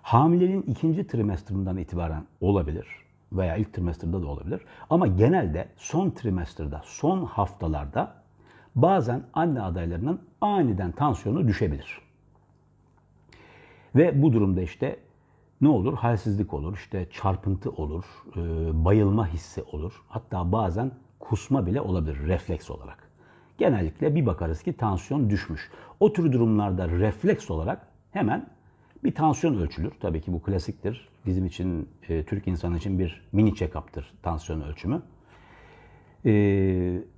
Hamileliğin ikinci trimestrinden itibaren olabilir veya ilk trimestrda da olabilir. Ama genelde son trimestrda, son haftalarda bazen anne adaylarının aniden tansiyonu düşebilir. Ve bu durumda işte ne olur? Halsizlik olur, işte çarpıntı olur, bayılma hissi olur. Hatta bazen kusma bile olabilir refleks olarak. Genellikle bir bakarız ki tansiyon düşmüş. O tür durumlarda refleks olarak hemen bir tansiyon ölçülür. Tabii ki bu klasiktir. Bizim için, Türk insanı için bir mini check-up'tır tansiyon ölçümü.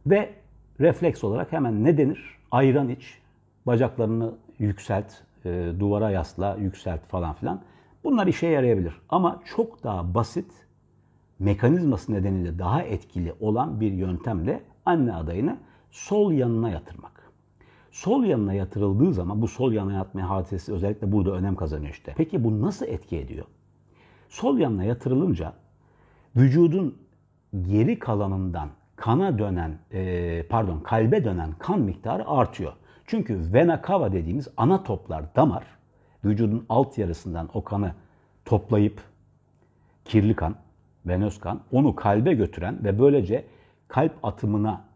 Ve refleks olarak hemen ne denir? Ayran iç, bacaklarını yükselt, duvara yasla, yükselt falan filan. Bunlar işe yarayabilir. Ama çok daha basit, mekanizması nedeniyle daha etkili olan bir yöntemle anne adayını sol yanına yatırmak. Sol yanına yatırıldığı zaman bu sol yanına yatma hadisesi özellikle burada önem kazanıyor işte. Peki bu nasıl etki ediyor? Sol yanına yatırılınca vücudun geri kalanından kalbe dönen kan miktarı artıyor. Çünkü vena cava dediğimiz ana toplar damar vücudun alt yarısından o kanı toplayıp kirli kan, venöz kan onu kalbe götüren ve böylece kalp atımına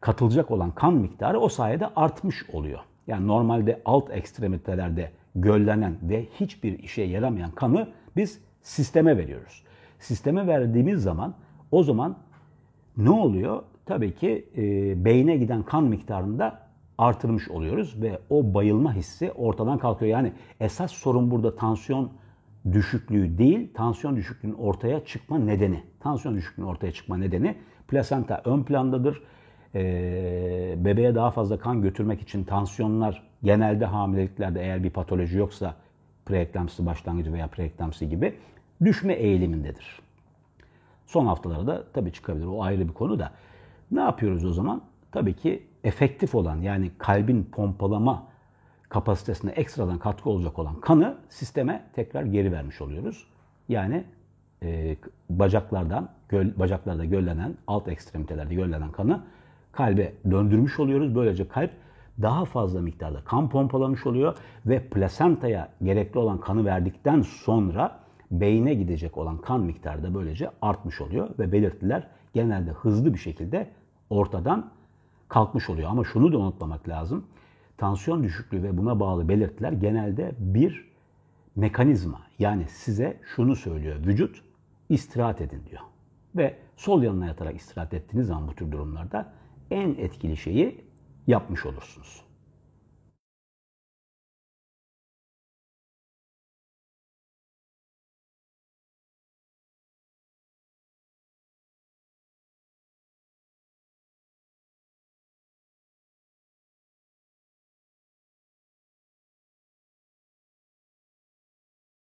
katılacak olan kan miktarı o sayede artmış oluyor. Yani normalde alt ekstremitelerde göllenen ve hiçbir işe yaramayan kanı biz sisteme veriyoruz. Sisteme verdiğimiz zaman o zaman ne oluyor? Tabii ki beyne giden kan miktarını da artırmış oluyoruz ve o bayılma hissi ortadan kalkıyor. Yani esas sorun burada tansiyon düşüklüğü değil, tansiyon düşüklüğünün ortaya çıkma nedeni. Tansiyon düşüklüğünün ortaya çıkma nedeni plasenta ön plandadır. Bebeğe daha fazla kan götürmek için tansiyonlar genelde hamileliklerde eğer bir patoloji yoksa preeklamsi başlangıcı veya preeklamsi gibi düşme eğilimindedir. Son haftalarda tabii çıkabilir. O ayrı bir konu da. Ne yapıyoruz o zaman? Tabii ki efektif olan yani kalbin pompalama kapasitesine ekstradan katkı olacak olan kanı sisteme tekrar geri vermiş oluyoruz. Yani bacaklarda göllenen, alt ekstremitelerde göllenen kanı kalbe döndürmüş oluyoruz. Böylece kalp daha fazla miktarda kan pompalamış oluyor ve plasentaya gerekli olan kanı verdikten sonra beyne gidecek olan kan miktarı da böylece artmış oluyor ve belirtiler genelde hızlı bir şekilde ortadan kalkmış oluyor. Ama şunu da unutmamak lazım. Tansiyon düşüklüğü ve buna bağlı belirtiler genelde bir mekanizma. Yani size şunu söylüyor vücut, istirahat edin diyor. Ve sol yanına yatarak istirahat ettiğiniz zaman bu tür durumlarda en etkili şeyi yapmış olursunuz.